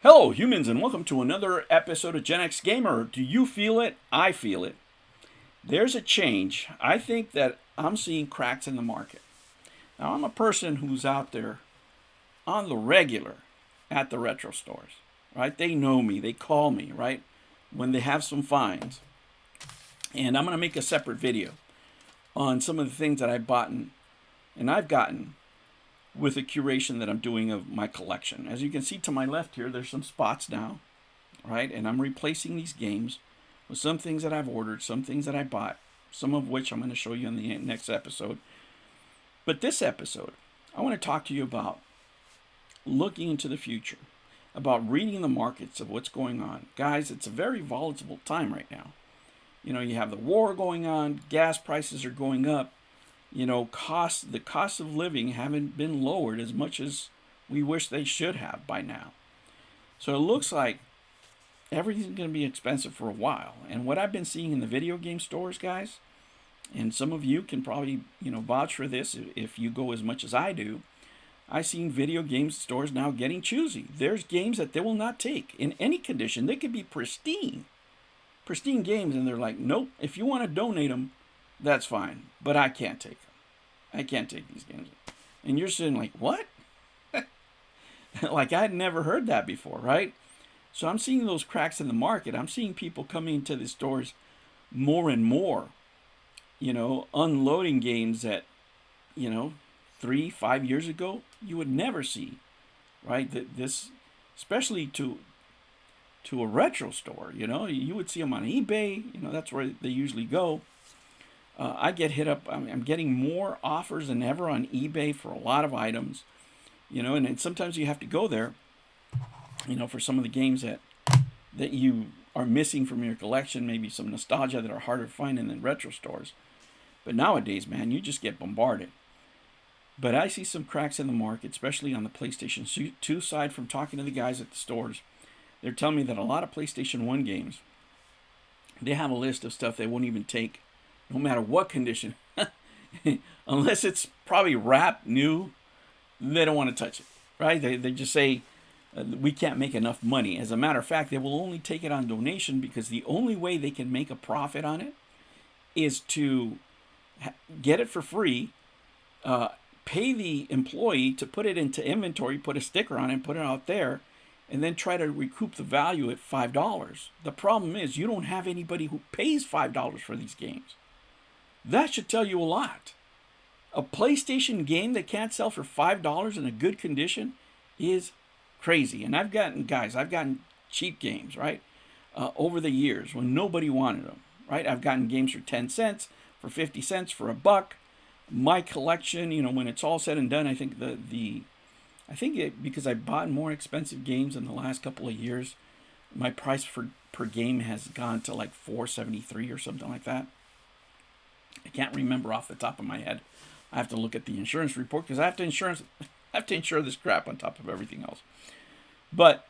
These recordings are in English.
Hello, humans, and welcome to another episode of Gen X Gamer. Do you feel it? I feel it. There's a change. I think that I'm seeing cracks in the market. Now, I'm a person who's out there on the regular at the retro stores, right? They know me, they call me, right? When they have some finds. And I'm going to make a separate video on some of the things that I bought and I've gotten with the curation that I'm doing of my collection. As you can see to my left here, there's some spots now, right? And I'm replacing these games with some things that I've ordered, some things that I bought, some of which I'm going to show you in the next episode. But this episode, I want to talk to you about looking into the future, about reading the markets of what's going on. Guys, it's a very volatile time right now. You know, you have the war going on, gas prices are going up. You know, the cost of living haven't been lowered as much as we wish they should have by now. So it looks like everything's going to be expensive for a while. And what I've been seeing in the video game stores, guys, and some of you can probably, vouch for this if you go as much as I do. I've seen video game stores now getting choosy. There's games that they will not take in any condition. They could be pristine games, and they're like, nope, if you want to donate them, that's fine, but I can't take them. I can't take these games. And you're sitting like, what? Like I'd never heard that before, right? So I'm seeing those cracks in the market. I'm seeing people coming into the stores more and more, unloading games that, 3-5 years ago, you would never see, right? This, especially to a retro store, you would see them on eBay, that's where they usually go. I get hit up. I'm getting more offers than ever on eBay for a lot of items, and sometimes you have to go there, for some of the games that you are missing from your collection, maybe some nostalgia that are harder to find in the retro stores. But nowadays, man, you just get bombarded. But I see some cracks in the market, especially on the PlayStation 2 side from talking to the guys at the stores. They're telling me that a lot of PlayStation 1 games, they have a list of stuff they won't even take no matter what condition. Unless it's probably wrapped new, they don't want to touch it, right? They just say, we can't make enough money. As a matter of fact, they will only take it on donation because the only way they can make a profit on it is to get it for free, pay the employee to put it into inventory, put a sticker on it, put it out there, and then try to recoup the value at $5. The problem is you don't have anybody who pays $5 for these games. That should tell you a lot. A PlayStation game that can't sell for $5 in a good condition is crazy. And I've gotten cheap games, right? Over the years when nobody wanted them, right? I've gotten games for 10 cents, for 50 cents, for $1. My collection, when it's all said and done, I think because I bought more expensive games in the last couple of years, my price per game has gone to like $4.73 or something like that. I can't remember off the top of my head. I have to look at the insurance report because I have to insure this crap on top of everything else. But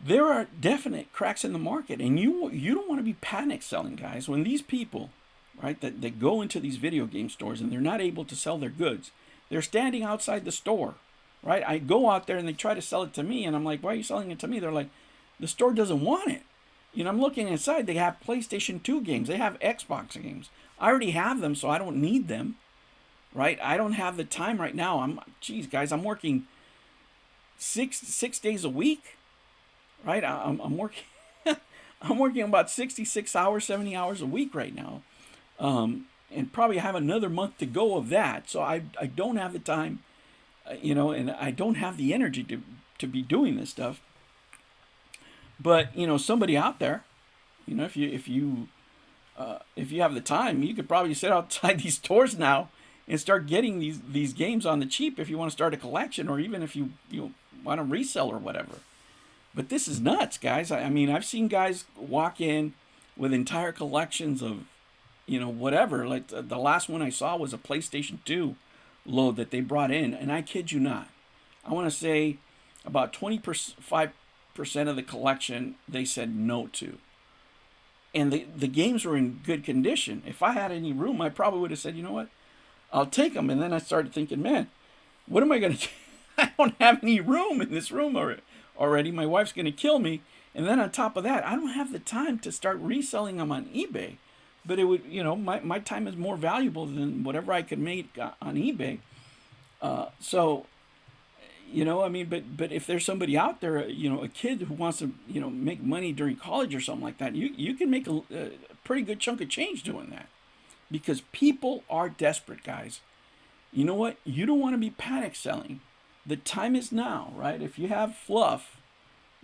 there are definite cracks in the market, and you don't want to be panic selling, guys. When these people, right, that go into these video game stores and they're not able to sell their goods, they're standing outside the store, right? I go out there and they try to sell it to me, and I'm like, why are you selling it to me? They're like, the store doesn't want it. I'm looking inside. They have PlayStation 2 games. They have Xbox games. I already have them, so I don't need them, right? I don't have the time right now. Guys, I'm working six days a week, right? I'm working, I'm working about 66 hours, 70 hours a week right now, and probably have another month to go of that. So I don't have the time, and I don't have the energy to be doing this stuff. But somebody out there, if you have the time, you could probably sit outside these stores now and start getting these games on the cheap if you want to start a collection, or even if you want to resell or whatever. But this is nuts, guys. I mean, I've seen guys walk in with entire collections of, whatever. Like the last one I saw was a PlayStation 2 load that they brought in, and I kid you not, I want to say about 25% of the collection they said no to. And the games were in good condition. If I had any room, I probably would have said, you know what, I'll take them. And then I started thinking, man, what am I going to do? I don't have any room in this room already. My wife's going to kill me. And then on top of that, I don't have the time to start reselling them on eBay. But it would, my time is more valuable than whatever I could make on eBay. So, I mean, but if there's somebody out there, a kid who wants to, make money during college or something like that, you can make a pretty good chunk of change doing that, because people are desperate, guys. You know what? You don't want to be panic selling. The time is now, right? If you have fluff,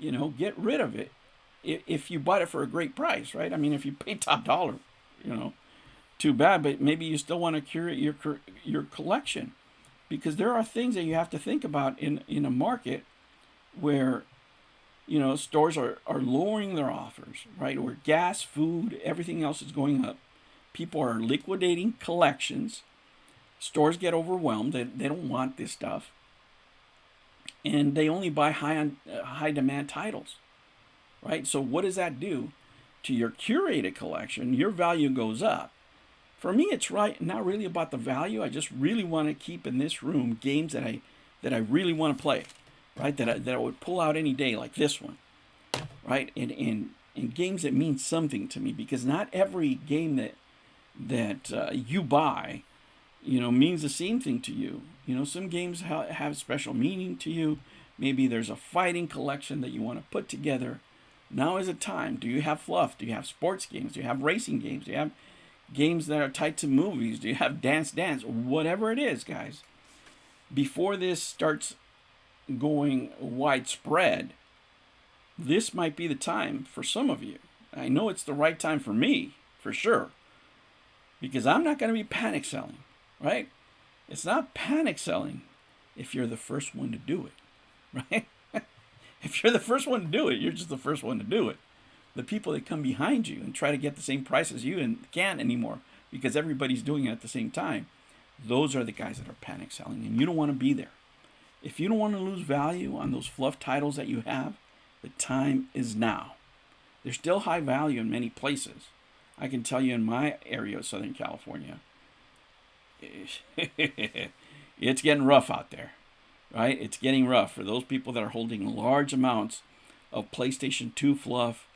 get rid of it. If you bought it for a great price, right? I mean, if you pay top dollar, too bad. But maybe you still want to curate your collection, because there are things that you have to think about in a market where, stores are lowering their offers, right? Where gas, food, everything else is going up. People are liquidating collections. Stores get overwhelmed. They don't want this stuff. And they only buy high demand titles, right? So what does that do to your curated collection? Your value goes up. For me, it's not really about the value. I just really want to keep in this room games that I really want to play, right? That I would pull out any day, like this one, right? And games that mean something to me, because not every game that you buy, means the same thing to you. Some games have special meaning to you. Maybe there's a fighting collection that you want to put together. Now is the time. Do you have fluff? Do you have sports games? Do you have racing games? Do you have games that are tied to movies? Do you have dance? Whatever it is, guys. Before this starts going widespread, this might be the time for some of you. I know it's the right time for me, for sure, because I'm not going to be panic selling, right? It's not panic selling if you're the first one to do it, right? If you're the first one to do it, you're just the first one to do it. The people that come behind you and try to get the same price as you and can't anymore because everybody's doing it at the same time, those are the guys that are panic selling, and you don't want to be there. If you don't want to lose value on those fluff titles that you have, the time is now. They're still high value in many places. I can tell you in my area of Southern California, it's getting rough out there, right? It's getting rough for those people that are holding large amounts of PlayStation 2 fluff,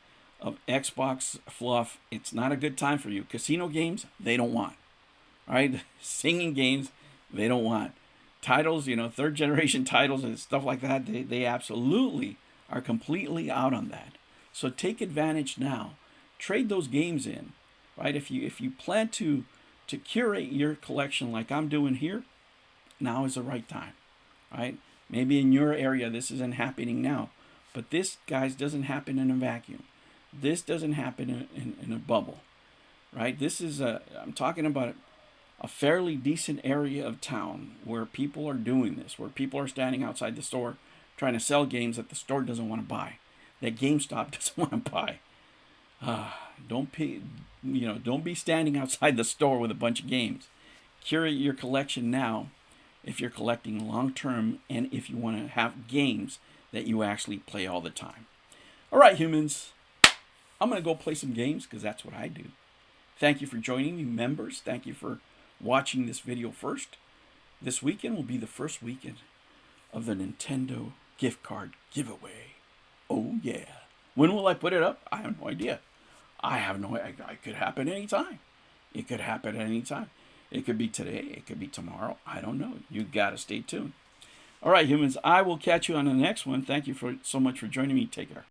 of Xbox fluff. It's not a good time for you. Casino games, they don't want, right? Singing games, they don't want. Titles, third generation titles and stuff like that, they absolutely are completely out on that. So take advantage now. Trade those games in, right? If you plan to curate your collection like I'm doing here, now is the right time, right? Maybe in your area this isn't happening now, but this, guys, doesn't happen in a vacuum. This doesn't happen in a bubble, right? I'm talking about a fairly decent area of town where people are doing this, where people are standing outside the store trying to sell games that the store doesn't want to buy, that GameStop doesn't want to buy. Don't be standing outside the store with a bunch of games. Curate your collection now if you're collecting long term and if you want to have games that you actually play all the time. All right, humans, I'm going to go play some games because that's what I do. Thank you for joining me, members. Thank you for watching this video first. This weekend will be the first weekend of the Nintendo gift card giveaway. Oh, yeah. When will I put it up? I have no idea. It could happen anytime. It could happen at any time. It could be today. It could be tomorrow. I don't know. You got to stay tuned. All right, humans. I will catch you on the next one. Thank you so much for joining me. Take care.